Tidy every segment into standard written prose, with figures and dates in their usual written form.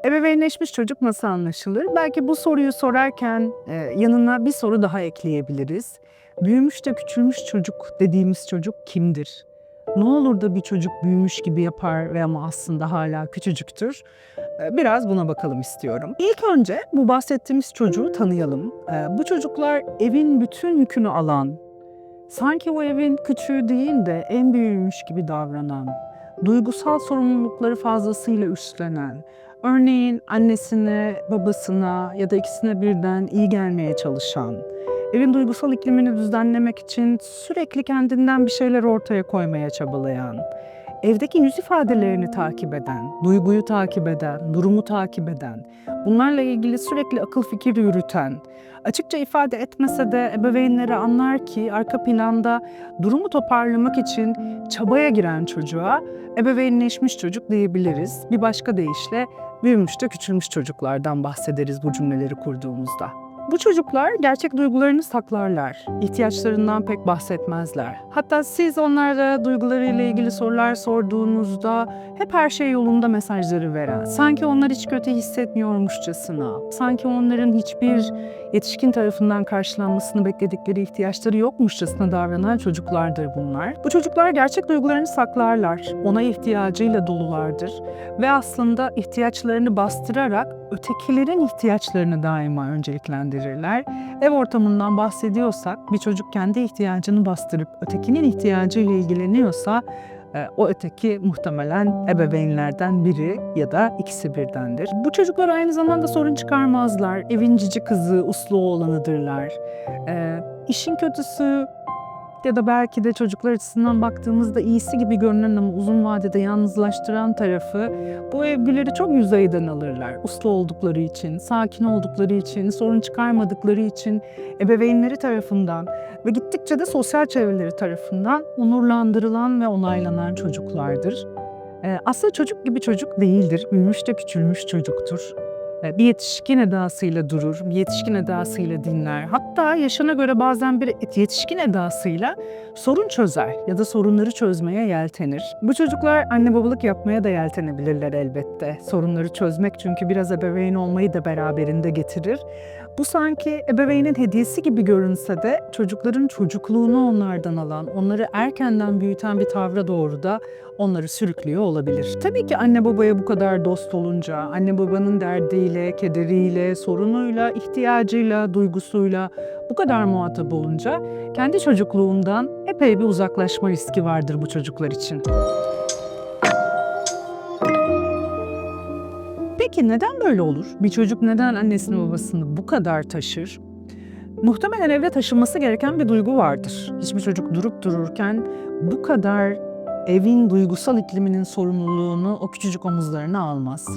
Ebeveynleşmiş çocuk nasıl anlaşılır? Belki bu soruyu sorarken yanına bir soru daha ekleyebiliriz. Büyümüş de küçülmüş çocuk dediğimiz çocuk kimdir? Ne olur da bir çocuk büyümüş gibi yapar ve ama aslında hala küçücüktür? Biraz buna bakalım istiyorum. İlk önce bu bahsettiğimiz çocuğu tanıyalım. Bu çocuklar evin bütün yükünü alan, sanki o evin küçüğü değil de en büyüğüymüş gibi davranan, duygusal sorumlulukları fazlasıyla üstlenen, örneğin annesine, babasına ya da ikisine birden iyi gelmeye çalışan, evin duygusal iklimini düzenlemek için sürekli kendinden bir şeyler ortaya koymaya çabalayan, evdeki yüz ifadelerini takip eden, duyguyu takip eden, durumu takip eden, bunlarla ilgili sürekli akıl fikir yürüten, açıkça ifade etmese de ebeveynleri anlar ki arka planda durumu toparlamak için çabaya giren çocuğa ebeveynleşmiş çocuk diyebiliriz. Bir başka deyişle büyümüş de küçülmüş çocuklardan bahsederiz bu cümleleri kurduğumuzda. Bu çocuklar gerçek duygularını saklarlar. İhtiyaçlarından pek bahsetmezler. Hatta siz onlara duygularıyla ilgili sorular sorduğunuzda hep her şey yolunda mesajları veren, sanki onlar hiç kötü hissetmiyormuşçasına, sanki onların hiçbir yetişkin tarafından karşılanmasını bekledikleri ihtiyaçları yokmuşçasına davranan çocuklardır bunlar. Bu çocuklar gerçek duygularını saklarlar, ona ihtiyacıyla dolulardır ve aslında ihtiyaçlarını bastırarak ötekilerin ihtiyaçlarını daima önceliklendirirler. Ev ortamından bahsediyorsak bir çocuk kendi ihtiyacını bastırıp ötekinin ihtiyacıyla ilgileniyorsa o öteki muhtemelen ebeveynlerden biri ya da ikisi birdendir. Bu çocuklar aynı zamanda sorun çıkarmazlar. Evin cici kızı, uslu oğlanıdırlar. İşin kötüsü ya da belki de çocuklar açısından baktığımızda iyisi gibi görünen ama uzun vadede yalnızlaştıran tarafı bu evlileri çok yüzeyden alırlar. Uslu oldukları için, sakin oldukları için, sorun çıkarmadıkları için ebeveynleri tarafından ve gittikçe de sosyal çevreleri tarafından onurlandırılan ve onaylanan çocuklardır. Aslında çocuk gibi çocuk değildir, büyümüş de küçülmüş çocuktur. Bir yetişkin edasıyla durur, bir yetişkin edasıyla dinler. Hatta yaşına göre bazen bir yetişkin edasıyla sorun çözer ya da sorunları çözmeye yeltenir. Bu çocuklar anne babalık yapmaya da yeltenebilirler elbette. Sorunları çözmek çünkü biraz ebeveyn olmayı da beraberinde getirir. Bu sanki ebeveynin hediyesi gibi görünse de çocukların çocukluğunu onlardan alan, onları erkenden büyüten bir tavra doğru da onları sürüklüyor olabilir. Tabii ki anne babaya bu kadar dost olunca, anne babanın derdiyle, kederiyle, sorunuyla, ihtiyacıyla, duygusuyla bu kadar muhatap olunca kendi çocukluğundan epey bir uzaklaşma riski vardır bu çocuklar için. Peki neden böyle olur? Bir çocuk neden annesini babasını bu kadar taşır? Muhtemelen evde taşınması gereken bir duygu vardır. Hiçbir çocuk durup dururken bu kadar evin duygusal ikliminin sorumluluğunu o küçücük omuzlarına almaz.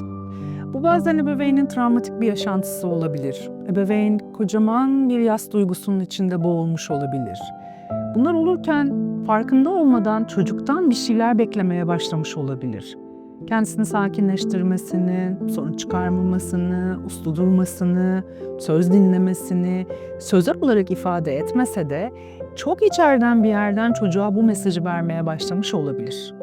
Bu bazen ebeveynin travmatik bir yaşantısı olabilir. Ebeveyn kocaman bir yas duygusunun içinde boğulmuş olabilir. Bunlar olurken farkında olmadan çocuktan bir şeyler beklemeye başlamış olabilir. Kendisini sakinleştirmesini, sorun çıkarmamasını, uslu durmasını, söz dinlemesini sözel olarak ifade etmese de çok içeriden bir yerden çocuğa bu mesajı vermeye başlamış olabilir.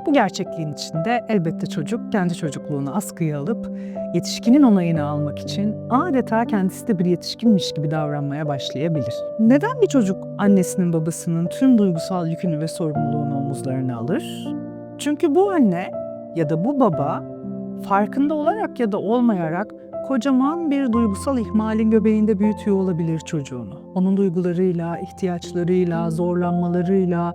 Bu gerçekliğin içinde elbette çocuk kendi çocukluğunu askıya alıp yetişkinin onayını almak için adeta kendisi de bir yetişkinmiş gibi davranmaya başlayabilir. Neden bir çocuk annesinin babasının tüm duygusal yükünü ve sorumluluğunu omuzlarına alır? Çünkü bu anne ya da bu baba farkında olarak ya da olmayarak kocaman bir duygusal ihmalin göbeğinde büyütüyor olabilir çocuğunu. Onun duygularıyla, ihtiyaçlarıyla, zorlanmalarıyla,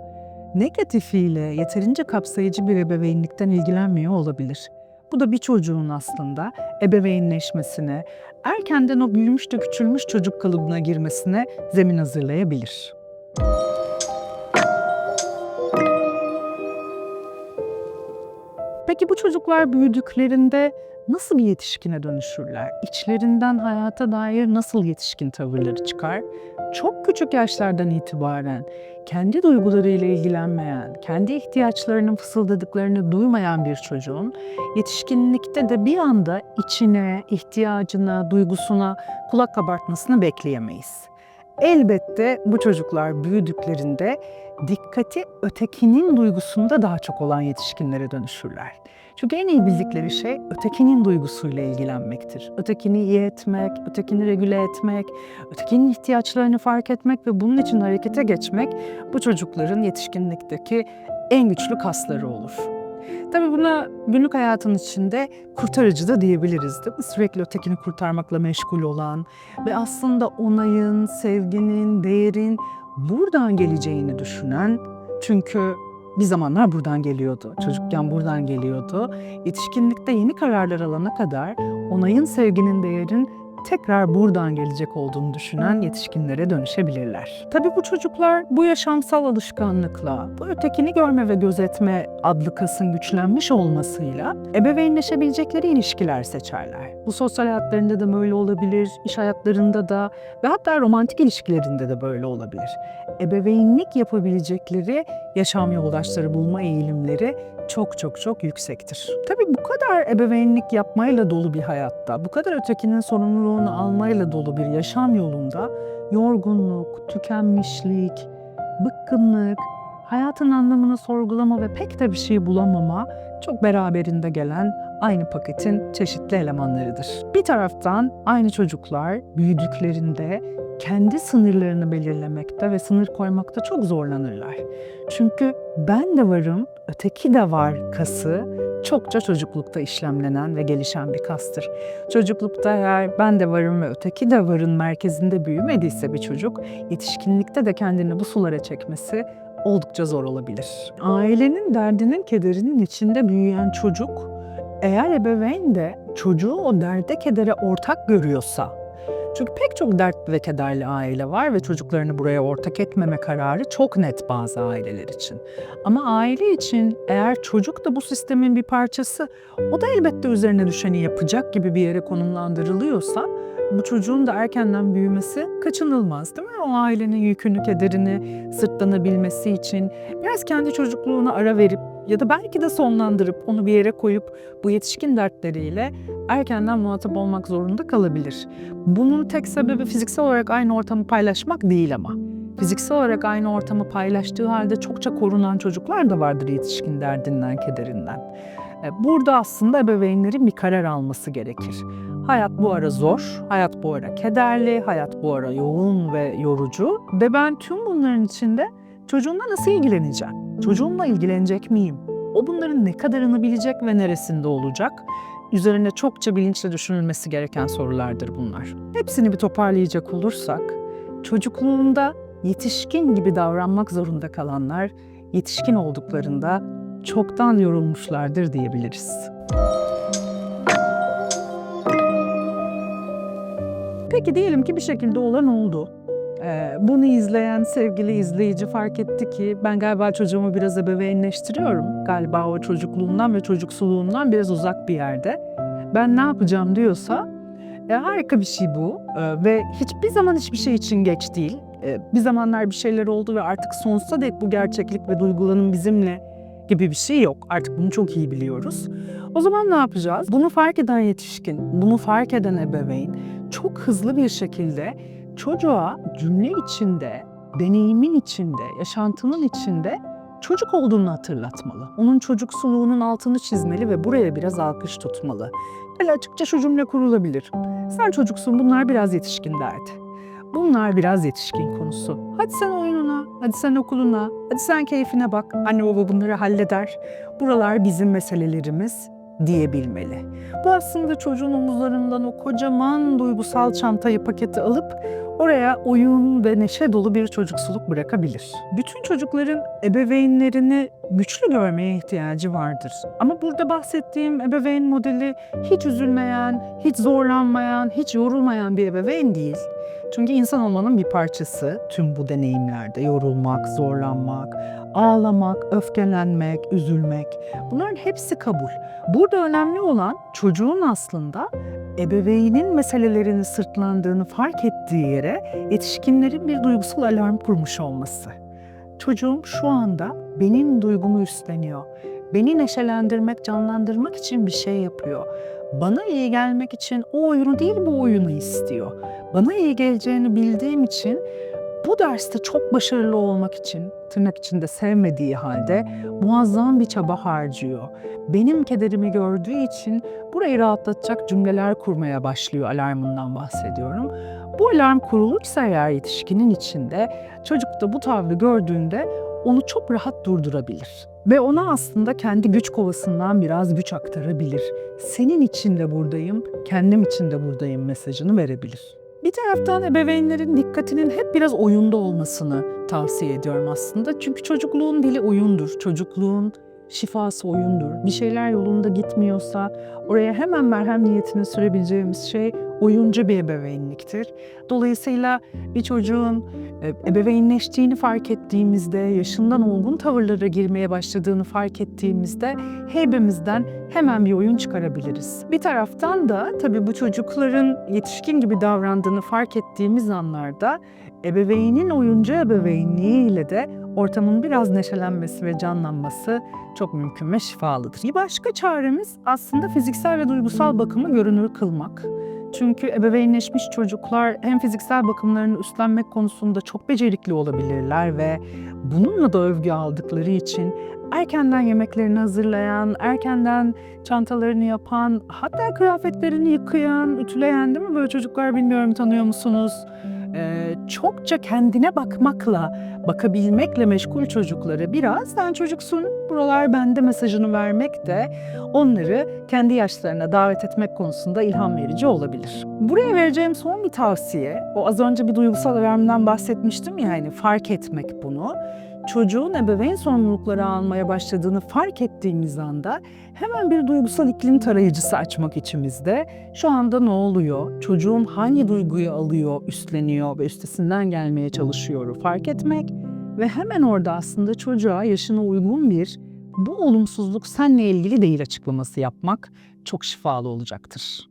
negatifiyle yeterince kapsayıcı bir ebeveynlikten ilgilenmiyor olabilir. Bu da bir çocuğun aslında ebeveynleşmesine, erkenden o büyümüş de küçülmüş çocuk kalıbına girmesine zemin hazırlayabilir. Peki bu çocuklar büyüdüklerinde nasıl bir yetişkine dönüşürler? İçlerinden hayata dair nasıl yetişkin tavırları çıkar? Çok küçük yaşlardan itibaren kendi duygularıyla ilgilenmeyen, kendi ihtiyaçlarının fısıldadıklarını duymayan bir çocuğun yetişkinlikte de bir anda içine, ihtiyacına, duygusuna kulak kabartmasını bekleyemeyiz. Elbette bu çocuklar büyüdüklerinde dikkati ötekinin duygusunda daha çok olan yetişkinlere dönüşürler. Çünkü en iyi bildikleri şey ötekinin duygusuyla ilgilenmektir. Ötekini iyi etmek, ötekini regüle etmek, ötekinin ihtiyaçlarını fark etmek ve bunun için harekete geçmek bu çocukların yetişkinlikteki en güçlü kasları olur. Tabii buna günlük hayatın içinde kurtarıcı da diyebiliriz değil mi? Sürekli ötekini kurtarmakla meşgul olan ve aslında onayın, sevginin, değerin buradan geleceğini düşünen, çünkü bir zamanlar buradan geliyordu, çocukken buradan geliyordu. Yetişkinlikte yeni kararlar alana kadar onayın, sevginin, değerin tekrar buradan gelecek olduğunu düşünen yetişkinlere dönüşebilirler. Tabii bu çocuklar bu yaşamsal alışkanlıkla, bu ötekini görme ve gözetme adlı kasın güçlenmiş olmasıyla ebeveynleşebilecekleri ilişkiler seçerler. Bu sosyal hayatlarında da böyle olabilir, iş hayatlarında da ve hatta romantik ilişkilerinde de böyle olabilir. Ebeveynlik yapabilecekleri yaşam yoldaşları bulma eğilimleri çok yüksektir. Tabii bu kadar ebeveynlik yapmayla dolu bir hayatta, bu kadar ötekinin sorumluluğunu almayla dolu bir yaşam yolunda yorgunluk, tükenmişlik, bıkkınlık, hayatın anlamını sorgulama ve pek de bir şey bulamama çok beraberinde gelen aynı paketin çeşitli elemanlarıdır. Bir taraftan aynı çocuklar büyüdüklerinde kendi sınırlarını belirlemekte ve sınır koymakta çok zorlanırlar. Çünkü ben de varım, öteki de var kası çokça çocuklukta işlemlenen ve gelişen bir kastır. Çocuklukta eğer ben de varım ve öteki de varın merkezinde büyümediyse bir çocuk, yetişkinlikte de kendini bu sulara çekmesi oldukça zor olabilir. Ailenin derdinin, kederinin içinde büyüyen çocuk, eğer ebeveyn de çocuğu o derde, kedere ortak görüyorsa, çünkü pek çok dertli ve kederli aile var ve çocuklarını buraya ortak etmeme kararı çok net bazı aileler için. Ama aile için eğer çocuk da bu sistemin bir parçası, o da elbette üzerine düşeni yapacak gibi bir yere konumlandırılıyorsa, bu çocuğun da erkenden büyümesi kaçınılmaz değil mi? O ailenin yükünü, kederini sırtlanabilmesi için biraz kendi çocukluğuna ara verip ya da belki de sonlandırıp onu bir yere koyup bu yetişkin dertleriyle erkenden muhatap olmak zorunda kalabilir. Bunun tek sebebi fiziksel olarak aynı ortamı paylaşmak değil ama. Fiziksel olarak aynı ortamı paylaştığı halde çokça korunan çocuklar da vardır yetişkin derdinden, kederinden. Burada aslında ebeveynlerin bir karar alması gerekir. Hayat bu ara zor, hayat bu ara kederli, hayat bu ara yoğun ve yorucu ve ben tüm bunların içinde çocuğumla nasıl ilgileneceğim? Çocuğumla ilgilenecek miyim? O bunların ne kadarını bilecek ve neresinde olacak? Üzerine çokça bilinçle düşünülmesi gereken sorulardır bunlar. Hepsini bir toparlayacak olursak, çocukluğunda yetişkin gibi davranmak zorunda kalanlar, yetişkin olduklarında çoktan yorulmuşlardır diyebiliriz. Peki diyelim ki bir şekilde olan oldu. Bunu izleyen sevgili izleyici fark etti ki ben galiba çocuğumu biraz ebeveynleştiriyorum. Galiba o çocukluğundan ve çocuksuluğundan biraz uzak bir yerde. Ben ne yapacağım diyorsa harika bir şey bu ve hiçbir zaman hiçbir şey için geç değil. Bir zamanlar bir şeyler oldu ve artık sonsuza dek bu gerçeklik ve duygulanım bizimle gibi bir şey yok. Artık bunu çok iyi biliyoruz. O zaman ne yapacağız? Bunu fark eden yetişkin, bunu fark eden ebeveyn çok hızlı bir şekilde çocuğa cümle içinde, deneyimin içinde, yaşantının içinde çocuk olduğunu hatırlatmalı. Onun çocuksuluğunun altını çizmeli ve buraya biraz alkış tutmalı. Böyle açıkça şu cümle kurulabilir. Sen çocuksun, bunlar biraz yetişkin derdi. Bunlar biraz yetişkin konusu. Hadi sen oyununa, hadi sen okuluna, hadi sen keyfine bak. Anne baba bunları halleder. Buralar bizim meselelerimiz diyebilmeli. Bu aslında çocuğun omuzlarından o kocaman duygusal çantayı, paketi alıp oraya oyun ve neşe dolu bir çocuksuluk bırakabilir. Bütün çocukların ebeveynlerini güçlü görmeye ihtiyacı vardır. Ama burada bahsettiğim ebeveyn modeli hiç üzülmeyen, hiç zorlanmayan, hiç yorulmayan bir ebeveyn değil. Çünkü insan olmanın bir parçası tüm bu deneyimlerde yorulmak, zorlanmak, ağlamak, öfkelenmek, üzülmek, bunların hepsi kabul. Burada önemli olan çocuğun aslında ebeveynin meselelerini sırtlandığını fark ettiği yere yetişkinlerin bir duygusal alarm kurmuş olması. Çocuğum şu anda benim duygumu üstleniyor. Beni neşelendirmek, canlandırmak için bir şey yapıyor. Bana iyi gelmek için o oyunu değil bu oyunu istiyor. Bana iyi geleceğini bildiğim için bu derste çok başarılı olmak için, tırnak içinde sevmediği halde muazzam bir çaba harcıyor. Benim kederimi gördüğü için burayı rahatlatacak cümleler kurmaya başlıyor, alarmından bahsediyorum. Bu alarm kurulursa eğer yetişkinin içinde, çocuk da bu tavrı gördüğünde onu çok rahat durdurabilir. Ve ona aslında kendi güç kovasından biraz güç aktarabilir. Senin için de buradayım, kendim için de buradayım mesajını verebilir. Bir taraftan ebeveynlerin dikkatinin hep biraz oyunda olmasını tavsiye ediyorum aslında. Çünkü çocukluğun dili oyundur. Çocukluğun şifası oyundur. Bir şeyler yolunda gitmiyorsa oraya hemen merhem niyetini sürebileceğimiz şey oyuncu bir ebeveynliktir. Dolayısıyla bir çocuğun ebeveynleştiğini fark ettiğimizde, yaşından olgun tavırlara girmeye başladığını fark ettiğimizde heybemizden hemen bir oyun çıkarabiliriz. Bir taraftan da tabii bu çocukların yetişkin gibi davrandığını fark ettiğimiz anlarda ebeveynin oyuncu ebeveynliğiyle de ortamın biraz neşelenmesi ve canlanması çok mümkün ve şifalıdır. Bir başka çaremiz aslında fiziksel ve duygusal bakımı görünür kılmak. Çünkü ebeveynleşmiş çocuklar hem fiziksel bakımlarını üstlenmek konusunda çok becerikli olabilirler ve bununla da övgü aldıkları için erkenden yemeklerini hazırlayan, erkenden çantalarını yapan, hatta kıyafetlerini yıkayan, ütüleyen, değil mi? Böyle çocuklar, bilmiyorum, tanıyor musunuz? Çokça kendine bakmakla, bakabilmekle meşgul çocuklara biraz sen çocuksun, buralar bende mesajını vermek de onları kendi yaşlarına davet etmek konusunda ilham verici olabilir. Buraya vereceğim son bir tavsiye, o az önce bir duygusal alarmdan bahsetmiştim ya, hani fark etmek bunu. Çocuğun ebeveyn sorumlulukları almaya başladığını fark ettiğimiz anda hemen bir duygusal iklim tarayıcısı açmak içimizde. Şu anda ne oluyor? Çocuğum hangi duyguyu alıyor, üstleniyor ve üstesinden gelmeye çalışıyor fark etmek ve hemen orada aslında çocuğa yaşına uygun bir bu olumsuzluk seninle ilgili değil açıklaması yapmak çok şifalı olacaktır.